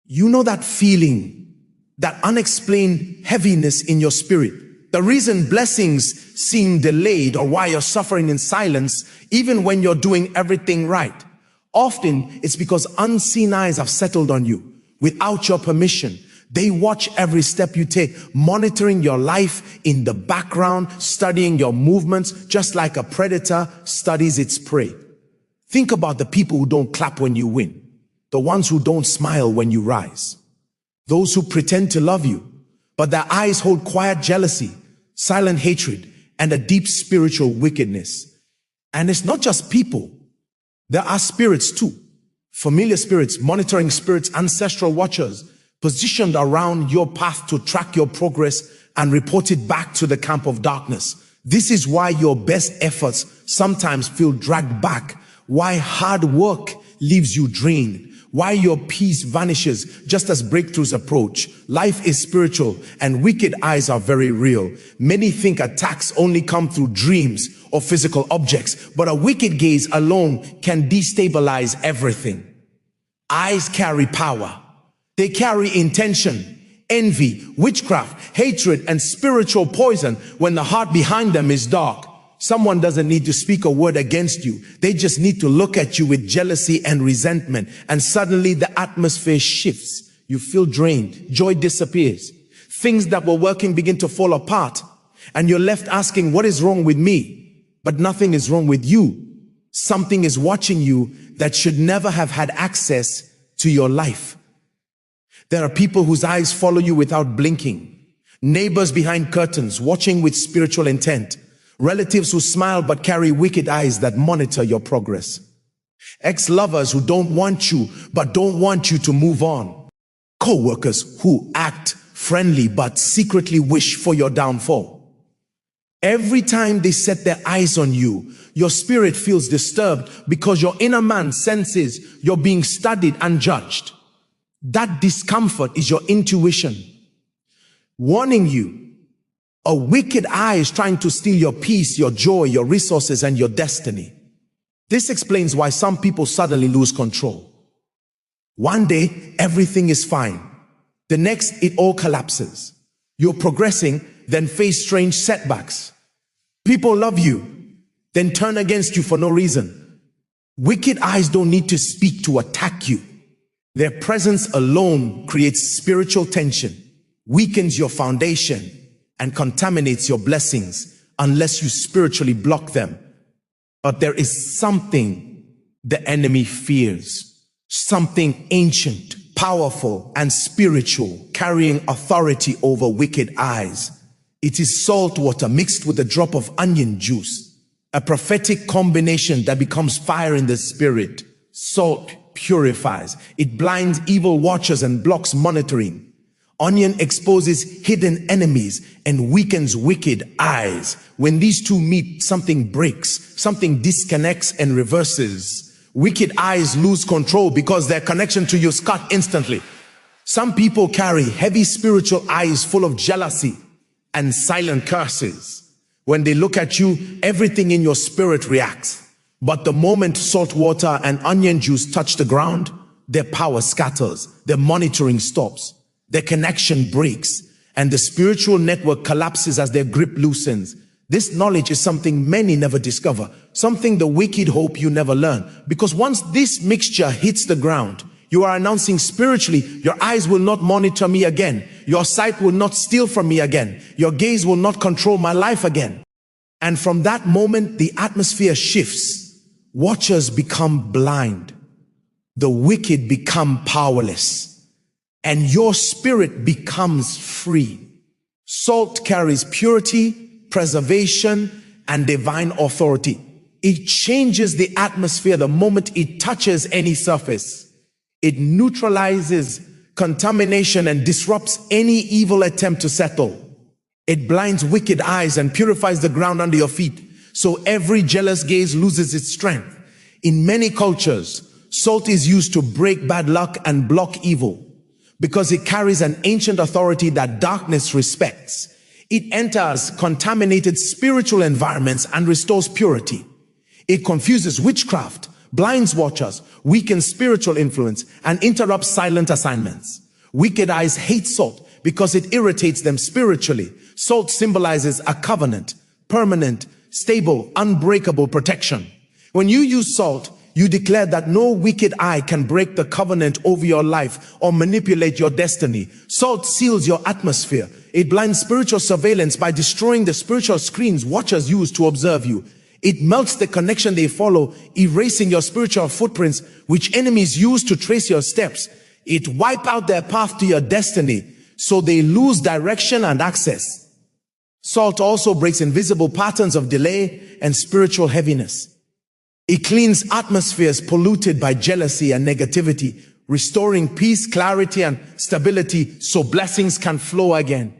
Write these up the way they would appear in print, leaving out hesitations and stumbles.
You know that feeling, that unexplained heaviness in your spirit. The reason blessings seem delayed or why you're suffering in silence, even when you're doing everything right. Often it's because unseen eyes have settled on you without your permission. They watch every step you take, monitoring your life in the background, studying your movements, just like a predator studies its prey. Think about the people who don't clap when you win. The ones who don't smile when you rise. Those who pretend to love you, but their eyes hold quiet jealousy, silent hatred, and a deep spiritual wickedness. And it's not just people. There are spirits too. Familiar spirits, monitoring spirits, ancestral watchers, positioned around your path to track your progress and report it back to the camp of darkness. This is why your best efforts sometimes feel dragged back, why hard work leaves you drained, why your peace vanishes just as breakthroughs approach. Life is spiritual and wicked eyes are very real. Many think attacks only come through dreams or physical objects, but a wicked gaze alone can destabilize everything. Eyes carry power. They carry intention, envy, witchcraft, hatred, and spiritual poison when the heart behind them is dark. Someone doesn't need to speak a word against you. They just need to look at you with jealousy and resentment, and suddenly the atmosphere shifts. You feel drained. Joy disappears. Things that were working begin to fall apart, and you're left asking, what is wrong with me? But nothing is wrong with you. Something is watching you that should never have had access to your life. There are people whose eyes follow you without blinking. Neighbors behind curtains watching with spiritual intent. Relatives who smile but carry wicked eyes that monitor your progress. Ex-lovers who don't want you but don't want you to move on. Co-workers who act friendly but secretly wish for your downfall. Every time they set their eyes on you, your spirit feels disturbed because your inner man senses you're being studied and judged. That discomfort is your intuition warning you. A wicked eye is trying to steal your peace, your joy, your resources, and your destiny. This explains why some people suddenly lose control. One day, everything is fine. The next, it all collapses. You're progressing, then face strange setbacks. People love you, then turn against you for no reason. Wicked eyes don't need to speak to attack you. Their presence alone creates spiritual tension, weakens your foundation, and contaminates your blessings unless you spiritually block them. But there is something the enemy fears, something ancient, powerful, and spiritual, carrying authority over wicked eyes. It is salt water mixed with a drop of onion juice, a prophetic combination that becomes fire in the spirit. Salt purifies, it blinds evil watchers and blocks monitoring. Onion exposes hidden enemies and weakens wicked eyes. When these two meet, something breaks, something disconnects and reverses. Wicked eyes lose control because their connection to you is cut instantly. Some people carry heavy spiritual eyes full of jealousy and silent curses. When they look at you, everything in your spirit reacts. But the moment salt water and onion juice touch the ground, their power scatters, their monitoring stops, their connection breaks, and the spiritual network collapses as their grip loosens. This knowledge is something many never discover, something the wicked hope you never learn. Because once this mixture hits the ground, you are announcing spiritually, your eyes will not monitor me again. Your sight will not steal from me again. Your gaze will not control my life again. And from that moment, the atmosphere shifts. Watchers become blind. The wicked become powerless. And your spirit becomes free. Salt carries purity, preservation, and divine authority. It changes the atmosphere the moment it touches any surface. It neutralizes contamination and disrupts any evil attempt to settle. It blinds wicked eyes and purifies the ground under your feet, so every jealous gaze loses its strength. In many cultures, salt is used to break bad luck and block evil because it carries an ancient authority that darkness respects. It enters contaminated spiritual environments and restores purity. It confuses witchcraft, blinds watchers, weakens spiritual influence, and interrupts silent assignments. Wicked eyes hate salt because it irritates them spiritually. Salt symbolizes a covenant, permanent, stable, unbreakable protection. When you use salt, you declare that no wicked eye can break the covenant over your life or manipulate your destiny. Salt seals your atmosphere. It blinds spiritual surveillance by destroying the spiritual screens watchers use to observe you. It melts the connection they follow, erasing your spiritual footprints, which enemies use to trace your steps. It wipes out their path to your destiny, so they lose direction and access. Salt also breaks invisible patterns of delay and spiritual heaviness. It cleans atmospheres polluted by jealousy and negativity, restoring peace, clarity, and stability so blessings can flow again.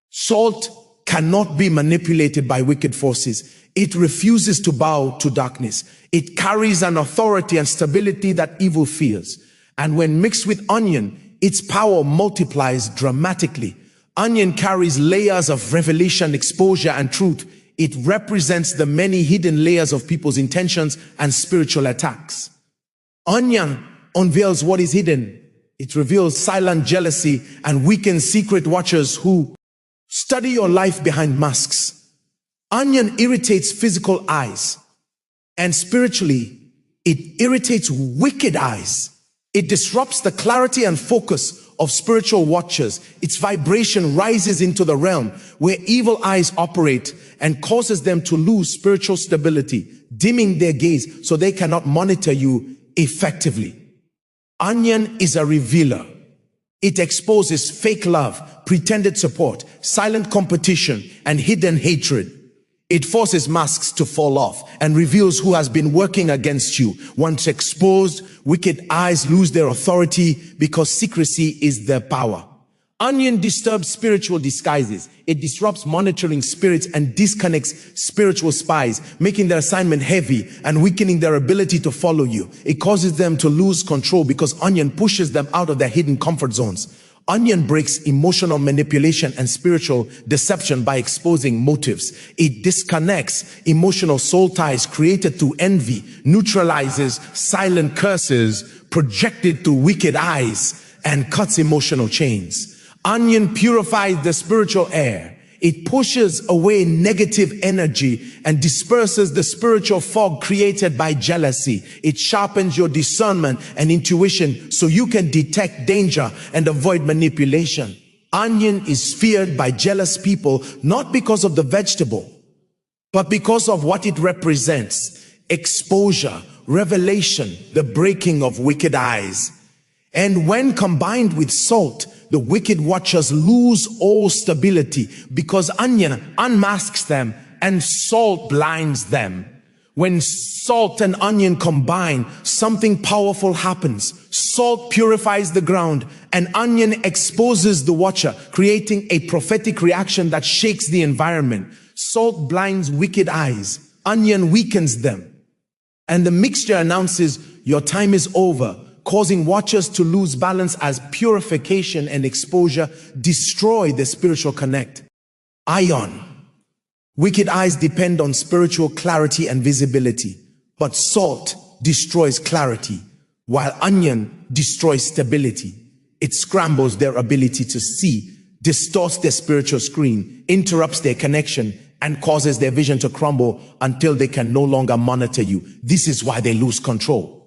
Salt cannot be manipulated by wicked forces. It refuses to bow to darkness. It carries an authority and stability that evil fears. And when mixed with onion, its power multiplies dramatically. Onion carries layers of revelation, exposure, and truth. It represents the many hidden layers of people's intentions and spiritual attacks. Onion unveils what is hidden. It reveals silent jealousy and weakens secret watchers who study your life behind masks. Onion irritates physical eyes, and spiritually, it irritates wicked eyes. It disrupts the clarity and focus of spiritual watchers. Its vibration rises into the realm where evil eyes operate and causes them to lose spiritual stability, dimming their gaze so they cannot monitor you effectively. Onion is a revealer. It exposes fake love, pretended support, silent competition, and hidden hatred. It forces masks to fall off and reveals who has been working against you. Once exposed, wicked eyes lose their authority because secrecy is their power. Onion disturbs spiritual disguises. It disrupts monitoring spirits and disconnects spiritual spies, making their assignment heavy and weakening their ability to follow you. It causes them to lose control because onion pushes them out of their hidden comfort zones. Onion breaks emotional manipulation and spiritual deception by exposing motives. It disconnects emotional soul ties created through envy, neutralizes silent curses projected through wicked eyes, and cuts emotional chains. Onion purifies the spiritual air. It pushes away negative energy and disperses the spiritual fog created by jealousy. It sharpens your discernment and intuition so you can detect danger and avoid manipulation. Onion is feared by jealous people, not because of the vegetable, but because of what it represents: exposure, revelation, the breaking of wicked eyes. And when combined with salt, the wicked watchers lose all stability because onion unmasks them and salt blinds them. When salt and onion combine, something powerful happens. Salt purifies the ground and onion exposes the watcher, creating a prophetic reaction that shakes the environment. Salt blinds wicked eyes, onion weakens them. And the mixture announces your time is over, causing watchers to lose balance as purification and exposure destroy the spiritual connect. Ion. Wicked eyes depend on spiritual clarity and visibility, but salt destroys clarity, while onion destroys stability. It scrambles their ability to see, distorts their spiritual screen, interrupts their connection, and causes their vision to crumble until they can no longer monitor you. This is why they lose control.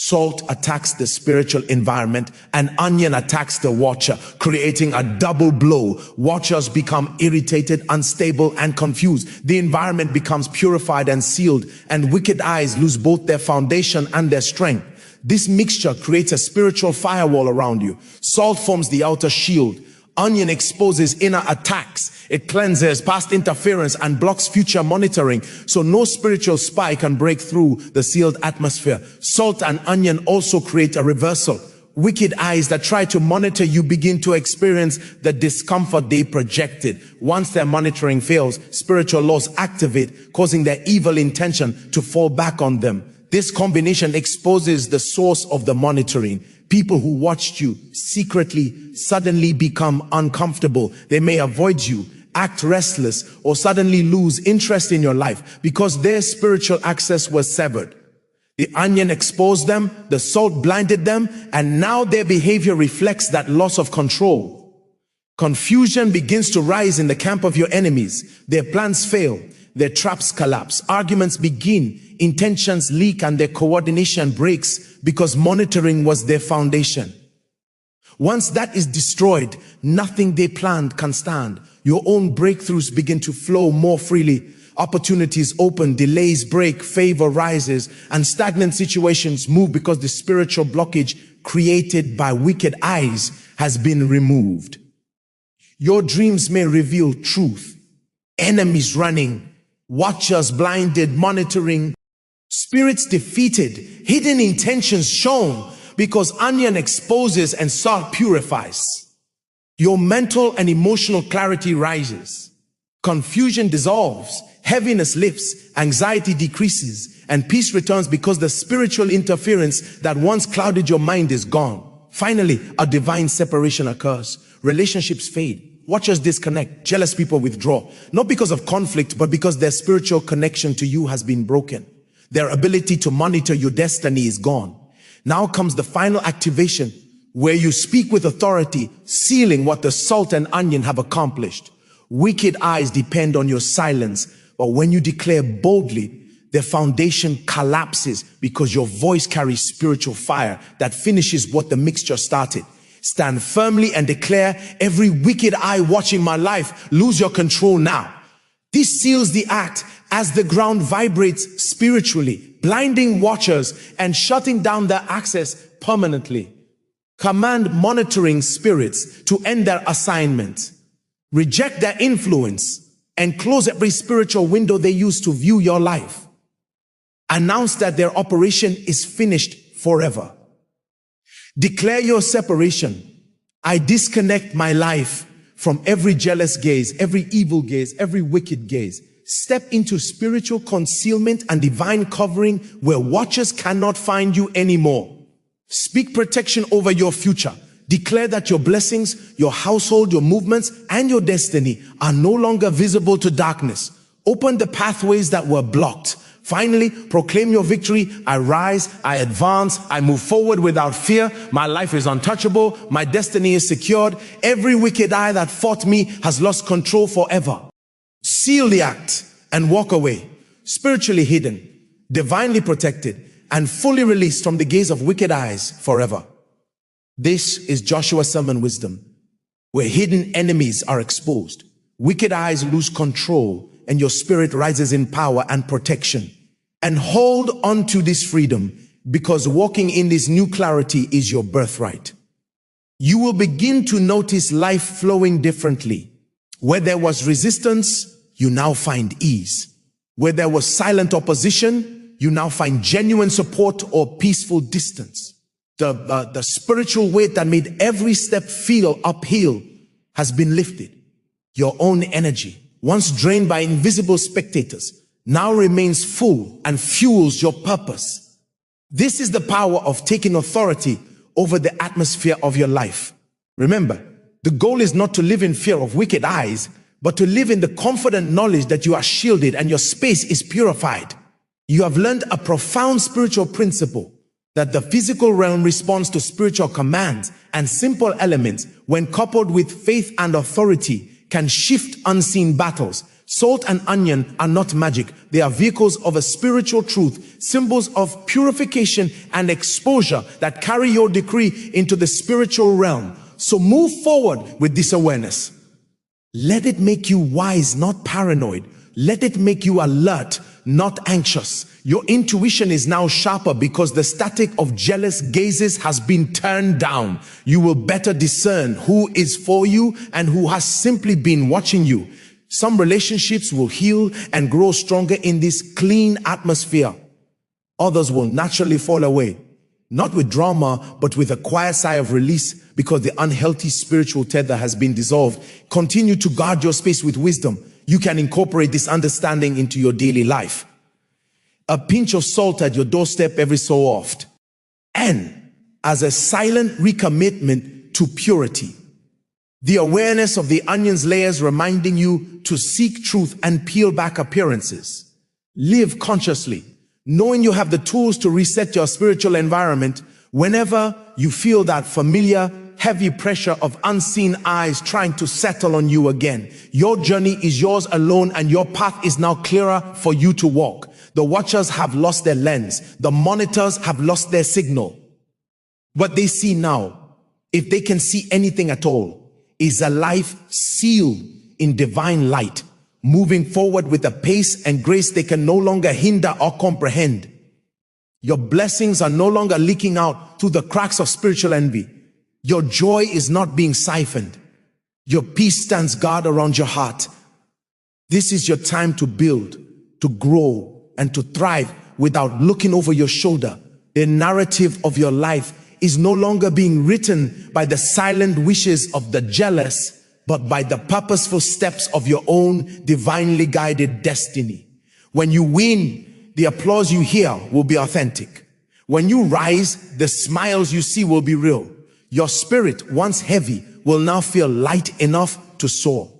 Salt attacks the spiritual environment and onion attacks the watcher, creating a double blow. Watchers become irritated, unstable, and confused. The environment becomes purified and sealed, and wicked eyes lose both their foundation and their strength. This mixture creates a spiritual firewall around you. Salt forms the outer shield. Onion exposes inner attacks. It cleanses past interference and blocks future monitoring, so no spiritual spy can break through the sealed atmosphere. Salt and onion also create a reversal. Wicked eyes that try to monitor you begin to experience the discomfort they projected. Once their monitoring fails, spiritual laws activate, causing their evil intention to fall back on them. This combination exposes the source of the monitoring. People who watched you secretly suddenly become uncomfortable. They may avoid you, act restless, or suddenly lose interest in your life because their spiritual access was severed. The onion exposed them, the salt blinded them, and now their behavior reflects that loss of control. Confusion begins to rise in the camp of your enemies. Their plans fail, their traps collapse, arguments begin, intentions leak, and their coordination breaks because monitoring was their foundation. Once that is destroyed, nothing they planned can stand. Your own breakthroughs begin to flow more freely. Opportunities open, delays break, favor rises, and stagnant situations move because the spiritual blockage created by wicked eyes has been removed. Your dreams may reveal truth. Enemies running, watchers blinded, monitoring, spirits defeated, hidden intentions shown, because onion exposes and salt purifies. Your mental and emotional clarity rises. Confusion dissolves. Heaviness lifts, anxiety decreases, and peace returns because the spiritual interference that once clouded your mind is gone. Finally, a divine separation occurs. Relationships fade. Watchers disconnect. Jealous people withdraw. Not because of conflict, but because their spiritual connection to you has been broken. Their ability to monitor your destiny is gone. Now comes the final activation, where you speak with authority, sealing what the salt and onion have accomplished. Wicked eyes depend on your silence. But when you declare boldly, their foundation collapses because your voice carries spiritual fire that finishes what the mixture started. Stand firmly and declare, every wicked eye watching my life, lose your control now. This seals the act as the ground vibrates spiritually, blinding watchers and shutting down their access permanently. Command monitoring spirits to end their assignment. Reject their influence and close every spiritual window they use to view your life. Announce that their operation is finished forever. Declare your separation. I disconnect my life from every jealous gaze, every evil gaze, every wicked gaze. Step into spiritual concealment and divine covering where watchers cannot find you anymore. Speak protection over your future. Declare that your blessings, your household, your movements, and your destiny are no longer visible to darkness. Open the pathways that were blocked. Finally, proclaim your victory. I rise, I advance, I move forward without fear. My life is untouchable. My destiny is secured. Every wicked eye that fought me has lost control forever. Seal the act and walk away, spiritually hidden, divinely protected, and fully released from the gaze of wicked eyes forever. This is Joshua Selman wisdom, where hidden enemies are exposed, wicked eyes lose control, and your spirit rises in power and protection. And hold on to this freedom, because walking in this new clarity is your birthright. You will begin to notice life flowing differently. Where there was resistance, you now find ease. Where there was silent opposition, you now find genuine support or peaceful distance. The spiritual weight that made every step feel uphill has been lifted. Your own energy, once drained by invisible spectators, now remains full and fuels your purpose. This is the power of taking authority over the atmosphere of your life. Remember, the goal is not to live in fear of wicked eyes, but to live in the confident knowledge that you are shielded and your space is purified. You have learned a profound spiritual principle, that the physical realm responds to spiritual commands, and simple elements, when coupled with faith and authority, can shift unseen battles. Salt and onion are not magic. They are vehicles of a spiritual truth, symbols of purification and exposure that carry your decree into the spiritual realm. So move forward with this awareness. Let it make you wise, not paranoid. Let it make you alert, not anxious. Your intuition is now sharper because the static of jealous gazes has been turned down. You will better discern who is for you and who has simply been watching you. Some relationships will heal and grow stronger in this clean atmosphere. Others will naturally fall away, not with drama, but with a quiet sigh of release, because the unhealthy spiritual tether has been dissolved. Continue to guard your space with wisdom. You can incorporate this understanding into your daily life. A pinch of salt at your doorstep every so often, and as a silent recommitment to purity. The awareness of the onion's layers reminding you to seek truth and peel back appearances. Live consciously, knowing you have the tools to reset your spiritual environment whenever you feel that familiar, heavy pressure of unseen eyes trying to settle on you again. Your journey is yours alone, and your path is now clearer for you to walk. The watchers have lost their lens. The monitors have lost their signal. What they see now, if they can see anything at all, is a life sealed in divine light, moving forward with a pace and grace they can no longer hinder or comprehend. Your blessings are no longer leaking out through the cracks of spiritual envy. Your joy is not being siphoned. Your peace stands guard around your heart. This is your time to build, to grow, and to thrive without looking over your shoulder. The narrative of your life is no longer being written by the silent wishes of the jealous, but by the purposeful steps of your own divinely guided destiny. When you win, the applause you hear will be authentic. When you rise, the smiles you see will be real. Your spirit, once heavy, will now feel light enough to soar.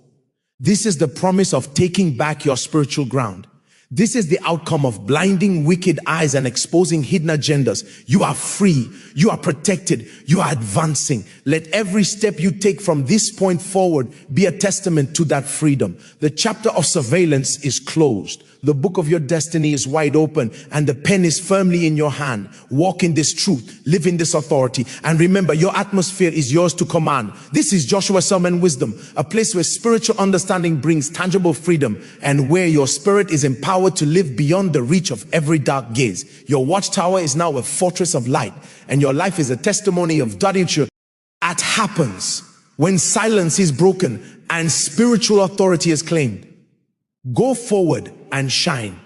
This is the promise of taking back your spiritual ground. This is the outcome of blinding wicked eyes and exposing hidden agendas. You are free. You are protected. You are advancing. Let every step you take from this point forward be a testament to that freedom. The chapter of surveillance is closed. The book of your destiny is wide open, and the pen is firmly in your hand. Walk in this truth, live in this authority, and remember, your atmosphere is yours to command. This is Joshua Selman Wisdom, a place where spiritual understanding brings tangible freedom, and where your spirit is empowered to live beyond the reach of every dark gaze. Your watchtower is now a fortress of light, and your life is a testimony of Dadichu. That happens when silence is broken and spiritual authority is claimed. Go forward and shine.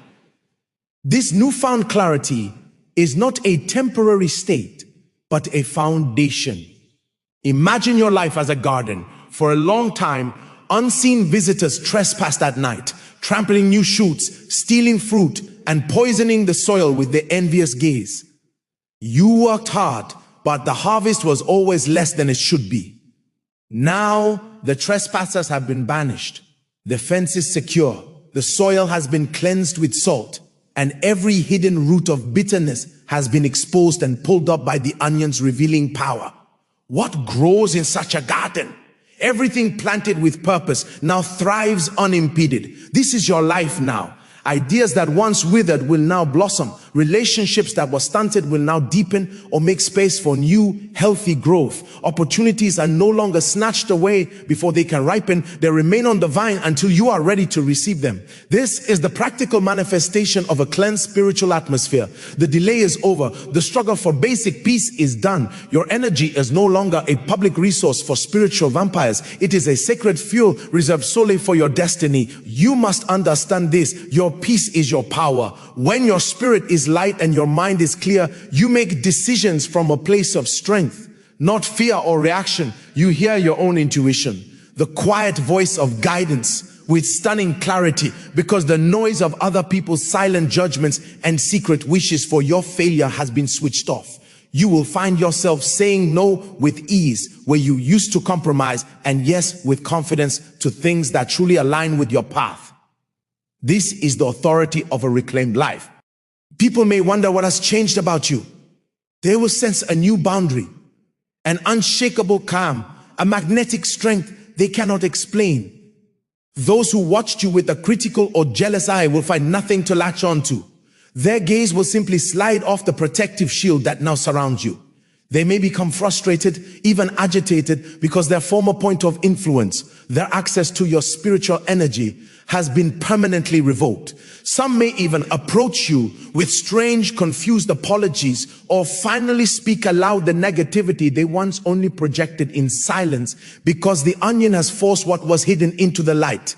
This newfound clarity is not a temporary state, but a foundation. Imagine your life as a garden. For a long time, unseen visitors trespassed at night, trampling new shoots, stealing fruit, and poisoning the soil with their envious gaze. You worked hard, but the harvest was always less than it should be. Now, the trespassers have been banished. The fence is secure. The soil has been cleansed with salt, and every hidden root of bitterness has been exposed and pulled up by the onion's revealing power. What grows in such a garden? Everything planted with purpose now thrives unimpeded. This is your life now. Ideas that once withered will now blossom. Relationships that were stunted will now deepen or make space for new, healthy growth. Opportunities are no longer snatched away before they can ripen. They remain on the vine until you are ready to receive them. This is the practical manifestation of a cleansed spiritual atmosphere. The delay is over. The struggle for basic peace is done. Your energy is no longer a public resource for spiritual vampires. It is a sacred fuel reserved solely for your destiny. You must understand this. Your peace is your power. When your spirit is light and your mind is clear, you make decisions from a place of strength, not fear or reaction. You hear your own intuition, the quiet voice of guidance with stunning clarity, because the noise of other people's silent judgments and secret wishes for your failure has been switched off. You will find yourself saying no with ease where you used to compromise, and yes with confidence to things that truly align with your path. This is the authority of a reclaimed life. People may wonder what has changed about you. They will sense a new boundary, an unshakable calm, a magnetic strength they cannot explain. Those who watched you with a critical or jealous eye will find nothing to latch on to. Their gaze will simply slide off the protective shield that now surrounds you. They may become frustrated, even agitated, because their former point of influence, their access to your spiritual energy, has been permanently revoked. Some may even approach you with strange, confused apologies, or finally speak aloud the negativity they once only projected in silence, because the onion has forced what was hidden into the light.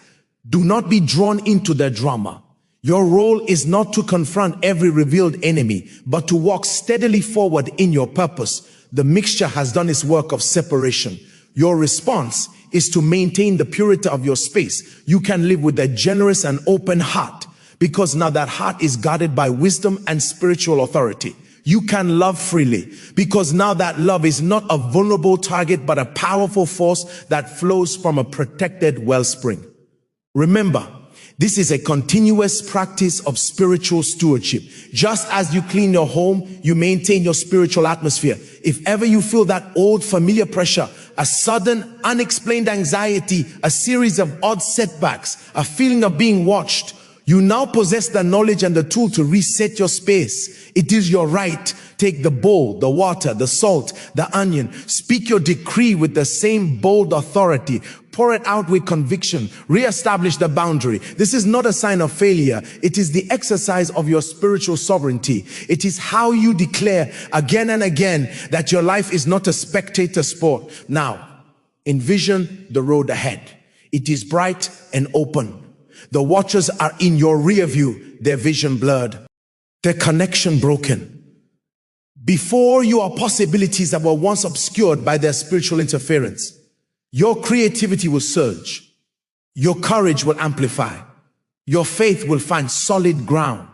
Do not be drawn into their drama. Your role is not to confront every revealed enemy, but to walk steadily forward in your purpose. The mixture has done its work of separation. Your response is to maintain the purity of your space. You can live with a generous and open heart, because now that heart is guarded by wisdom and spiritual authority. You can love freely, because now that love is not a vulnerable target, but a powerful force that flows from a protected wellspring. Remember, This is a continuous practice of spiritual stewardship. Just as you clean your home, you maintain your spiritual atmosphere. If ever you feel that old familiar pressure, a sudden unexplained anxiety, a series of odd setbacks, a feeling of being watched, you now possess the knowledge and the tool to reset your space. It is your right. Take the bowl, the water, the salt, the onion. Speak your decree with the same bold authority. Pour it out with conviction. Reestablish the boundary. This is not a sign of failure. It is the exercise of your spiritual sovereignty. It is how you declare again and again that your life is not a spectator sport. Now, envision the road ahead. It is bright and open. The watchers are in your rear view, their vision blurred, their connection broken. Before you are possibilities that were once obscured by their spiritual interference. Your creativity will surge. Your courage will amplify. Your faith will find solid ground.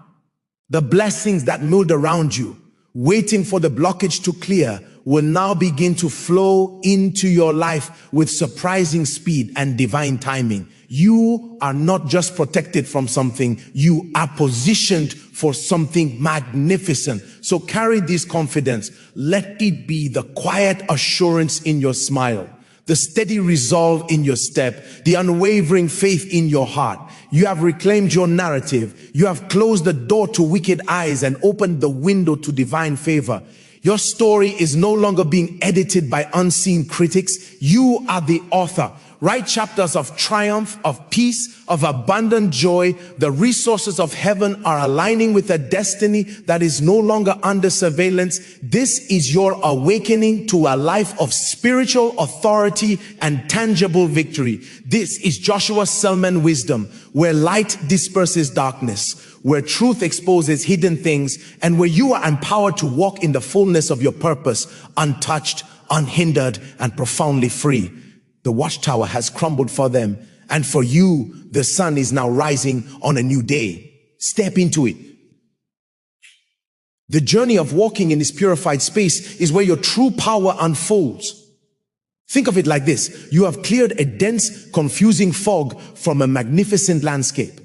The blessings that milled around you, waiting for the blockage to clear, will now begin to flow into your life with surprising speed and divine timing. You are not just protected from something, you are positioned for something magnificent. So carry this confidence. Let it be the quiet assurance in your smile, the steady resolve in your step, the unwavering faith in your heart. You have reclaimed your narrative. You have closed the door to wicked eyes and opened the window to divine favor. Your story is no longer being edited by unseen critics. You are the author. Write chapters of triumph, of peace, of abundant joy. The resources of heaven are aligning with a destiny that is no longer under surveillance. This is your awakening to a life of spiritual authority and tangible victory. This is Joshua Selman wisdom, where light disperses darkness, where truth exposes hidden things, and where you are empowered to walk in the fullness of your purpose, untouched, unhindered, and profoundly free. The watchtower has crumbled for them, and for you, the sun is now rising on a new day. Step into it. The journey of walking in this purified space is where your true power unfolds. Think of it like this. You have cleared a dense, confusing fog from a magnificent landscape.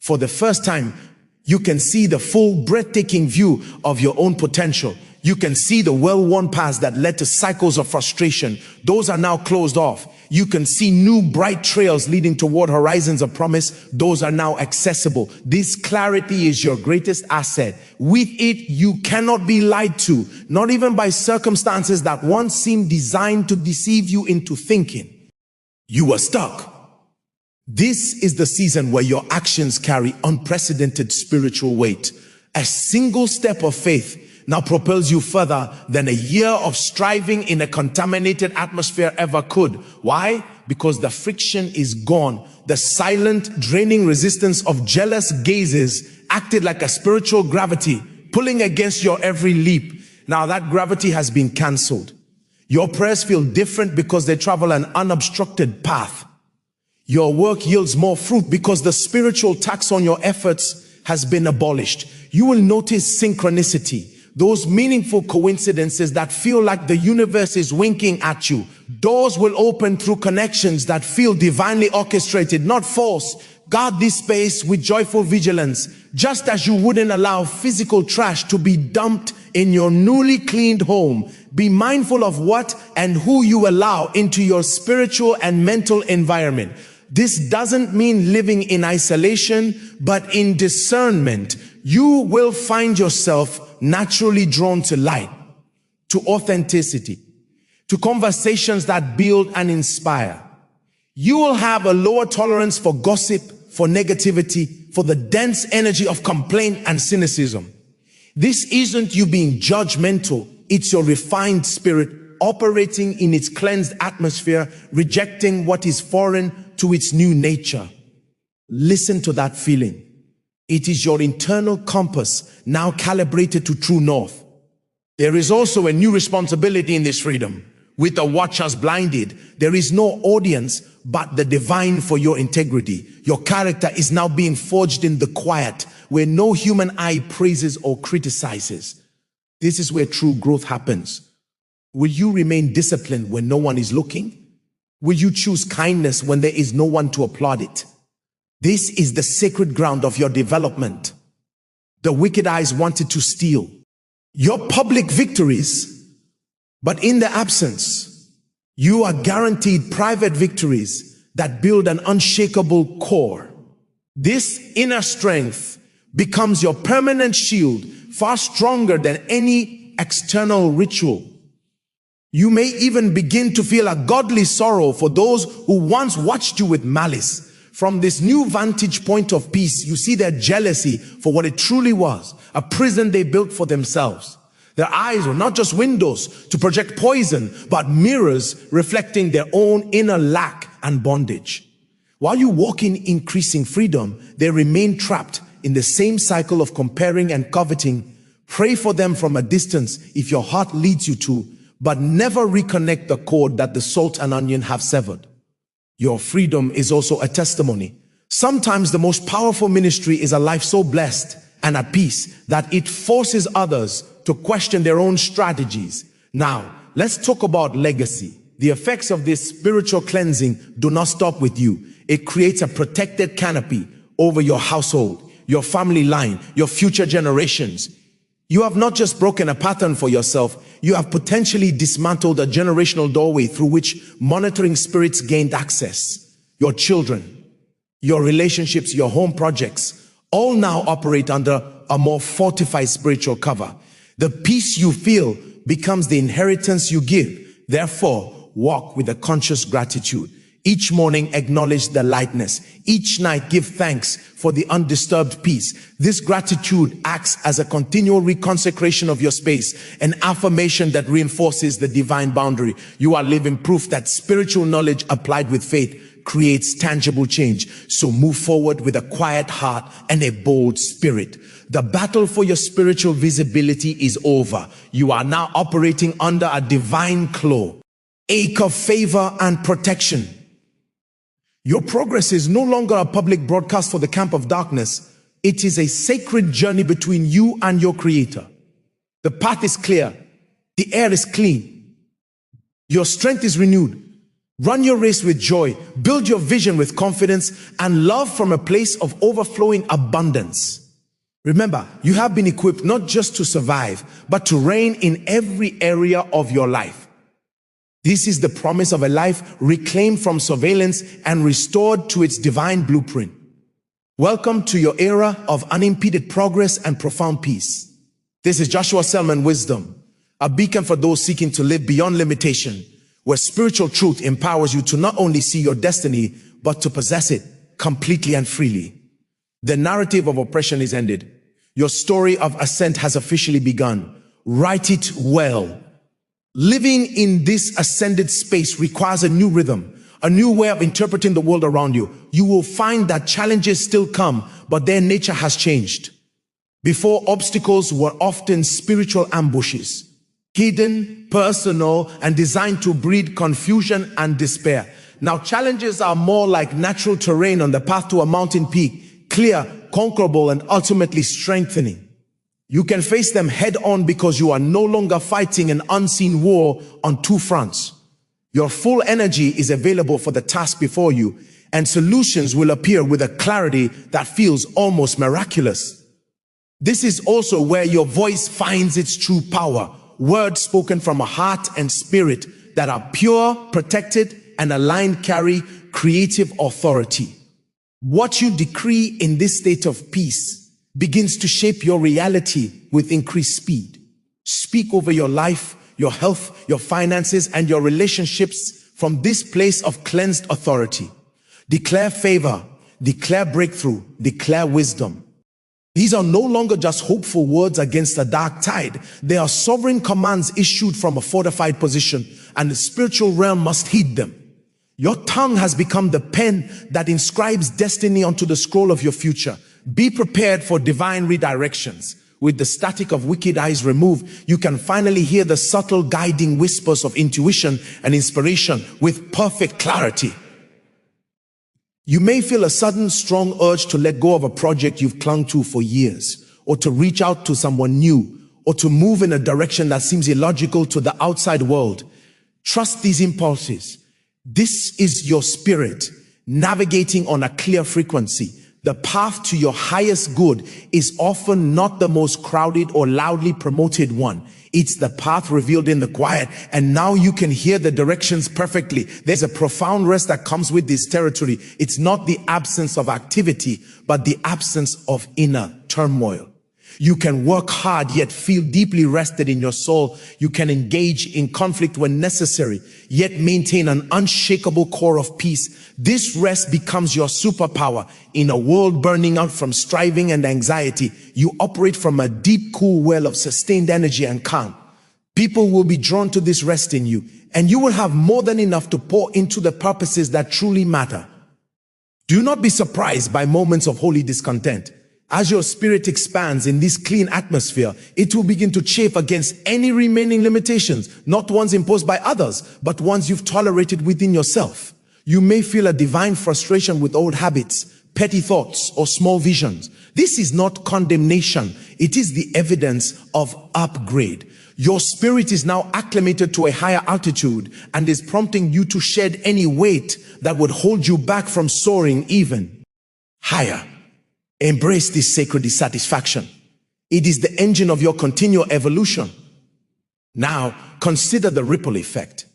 For the first time, you can see the full, breathtaking view of your own potential. You can see the well-worn paths that led to cycles of frustration. Those are now closed off. You can see new bright trails leading toward horizons of promise. Those are now accessible. This clarity is your greatest asset. With it, you cannot be lied to, not even by circumstances that once seemed designed to deceive you into thinking you were stuck. This is the season where your actions carry unprecedented spiritual weight. A single step of faith now propels you further than a year of striving in a contaminated atmosphere ever could. Why? Because the friction is gone. The silent, draining resistance of jealous gazes acted like a spiritual gravity, pulling against your every leap. Now that gravity has been cancelled. Your prayers feel different because they travel an unobstructed path. Your work yields more fruit because the spiritual tax on your efforts has been abolished. You will notice synchronicity. Those meaningful coincidences that feel like the universe is winking at you. Doors will open through connections that feel divinely orchestrated, not false. Guard this space with joyful vigilance, just as you wouldn't allow physical trash to be dumped in your newly cleaned home. Be mindful of what and who you allow into your spiritual and mental environment. This doesn't mean living in isolation, but in discernment. You will find yourself naturally drawn to light, to authenticity, to conversations that build and inspire. You will have a lower tolerance for gossip, for negativity, for the dense energy of complaint and cynicism. This isn't you being judgmental. It's your refined spirit operating in its cleansed atmosphere, rejecting what is foreign to its new nature. Listen to that feeling. It is your internal compass now calibrated to true north. There is also a new responsibility in this freedom. With the watchers blinded, there is no audience but the divine for your integrity. Your character is now being forged in the quiet, where no human eye praises or criticizes. This is where true growth happens. Will you remain disciplined when no one is looking? Will you choose kindness when there is no one to applaud it? This is the sacred ground of your development. The wicked eyes wanted to steal your public victories, but in the absence, you are guaranteed private victories that build an unshakable core. This inner strength becomes your permanent shield, far stronger than any external ritual. You may even begin to feel a godly sorrow for those who once watched you with malice. From this new vantage point of peace, you see their jealousy for what it truly was, a prison they built for themselves. Their eyes were not just windows to project poison, but mirrors reflecting their own inner lack and bondage. While you walk in increasing freedom, they remain trapped in the same cycle of comparing and coveting. Pray for them from a distance if your heart leads you to, but never reconnect the cord that the salt and onion have severed. Your freedom is also a testimony. Sometimes the most powerful ministry is a life so blessed and at peace that it forces others to question their own strategies. Now, let's talk about legacy. The effects of this spiritual cleansing do not stop with you. It creates a protected canopy over your household, your family line, your future generations. You have not just broken a pattern for yourself, you have potentially dismantled a generational doorway through which monitoring spirits gained access. Your children, your relationships, your home projects, all now operate under a more fortified spiritual cover. The peace you feel becomes the inheritance you give. Therefore, walk with a conscious gratitude. Each morning, acknowledge the lightness. Each night, give thanks for the undisturbed peace. This gratitude acts as a continual reconsecration of your space, an affirmation that reinforces the divine boundary. You are living proof that spiritual knowledge applied with faith creates tangible change. So move forward with a quiet heart and a bold spirit. The battle for your spiritual visibility is over. You are now operating under a divine claw, ache of favor and protection. Your progress is no longer a public broadcast for the camp of darkness. It is a sacred journey between you and your Creator. The path is clear. The air is clean. Your strength is renewed. Run your race with joy. Build your vision with confidence and love from a place of overflowing abundance. Remember, you have been equipped not just to survive, but to reign in every area of your life. This is the promise of a life reclaimed from surveillance and restored to its divine blueprint. Welcome to your era of unimpeded progress and profound peace. This is Joshua Selman Wisdom, a beacon for those seeking to live beyond limitation, where spiritual truth empowers you to not only see your destiny, but to possess it completely and freely. The narrative of oppression is ended. Your story of ascent has officially begun. Write it well. Living in this ascended space requires a new rhythm, a new way of interpreting the world around you. You will find that challenges still come, but their nature has changed. Before, obstacles were often spiritual ambushes, hidden, personal, and designed to breed confusion and despair. Now, challenges are more like natural terrain on the path to a mountain peak, clear, conquerable, and ultimately strengthening. You can face them head on because you are no longer fighting an unseen war on two fronts. Your full energy is available for the task before you, and solutions will appear with a clarity that feels almost miraculous. This is also where your voice finds its true power. Words spoken from a heart and spirit that are pure, protected, and aligned carry creative authority. What you decree in this state of peace begins to shape your reality with increased speed. Speak over your life, your health, your finances, and your relationships from this place of cleansed authority. Declare favor, declare breakthrough, declare wisdom. These are no longer just hopeful words against a dark tide. They are sovereign commands issued from a fortified position, and the spiritual realm must heed them. Your tongue has become the pen that inscribes destiny onto the scroll of your future. Be prepared for divine redirections. With the static of wicked eyes removed, you can finally hear the subtle guiding whispers of intuition and inspiration with perfect clarity. You may feel a sudden strong urge to let go of a project you've clung to for years, or to reach out to someone new, or to move in a direction that seems illogical to the outside world. Trust these impulses. This is your spirit. navigating on a clear frequency. The path to your highest good is often not the most crowded or loudly promoted one. It's the path revealed in the quiet, and now you can hear the directions perfectly. There's a profound rest that comes with this territory. It's not the absence of activity, but the absence of inner turmoil. You can work hard yet feel deeply rested in your soul. You can engage in conflict when necessary, yet maintain an unshakable core of peace. This rest becomes your superpower. In a world burning out from striving and anxiety, you operate from a deep, cool well of sustained energy and calm. People will be drawn to this rest in you, and you will have more than enough to pour into the purposes that truly matter. Do not be surprised by moments of holy discontent. As your spirit expands in this clean atmosphere, it will begin to chafe against any remaining limitations, not ones imposed by others, but ones you've tolerated within yourself. You may feel a divine frustration with old habits, petty thoughts, or small visions. This is not condemnation. It is the evidence of upgrade. Your spirit is now acclimated to a higher altitude and is prompting you to shed any weight that would hold you back from soaring even higher. Embrace this sacred dissatisfaction. It is the engine of your continual evolution. Now, consider the ripple effect.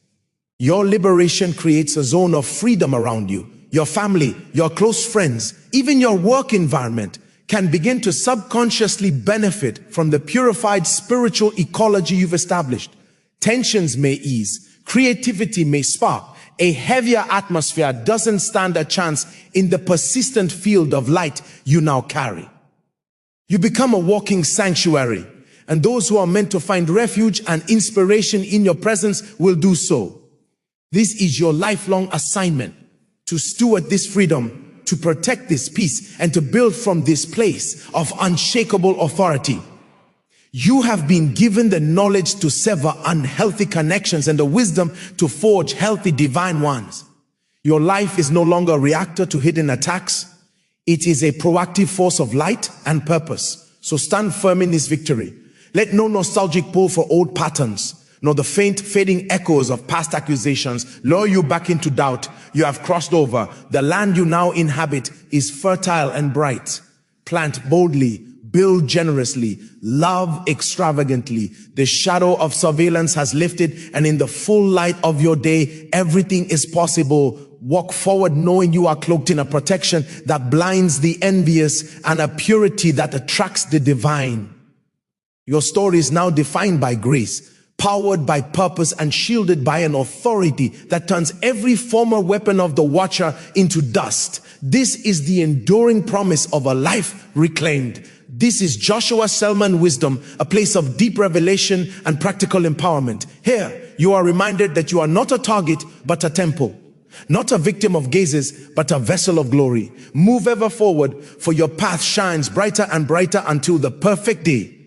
Your liberation creates a zone of freedom around you. Your family, your close friends, even your work environment can begin to subconsciously benefit from the purified spiritual ecology you've established. Tensions may ease, creativity may spark. A heavier atmosphere doesn't stand a chance in the persistent field of light you now carry. You become a walking sanctuary, and those who are meant to find refuge and inspiration in your presence will do so. This is your lifelong assignment, to steward this freedom, to protect this peace, and to build from this place of unshakable authority. You have been given the knowledge to sever unhealthy connections and the wisdom to forge healthy divine ones. Your life is no longer a reactor to hidden attacks. It is a proactive force of light and purpose. So stand firm in this victory. Let no nostalgic pull for old patterns, nor the faint fading echoes of past accusations lure you back into doubt. You have crossed over. The land you now inhabit is fertile and bright. Plant boldly, build generously, love extravagantly. The shadow of surveillance has lifted, and in the full light of your day, everything is possible. Walk forward knowing you are cloaked in a protection that blinds the envious and a purity that attracts the divine. Your story is now defined by grace, powered by purpose, and shielded by an authority that turns every former weapon of the watcher into dust. This is the enduring promise of a life reclaimed. This is Joshua Selman wisdom, a place of deep revelation and practical empowerment. Here, you are reminded that you are not a target, but a temple. Not a victim of gazes, but a vessel of glory. Move ever forward, for your path shines brighter and brighter until the perfect day.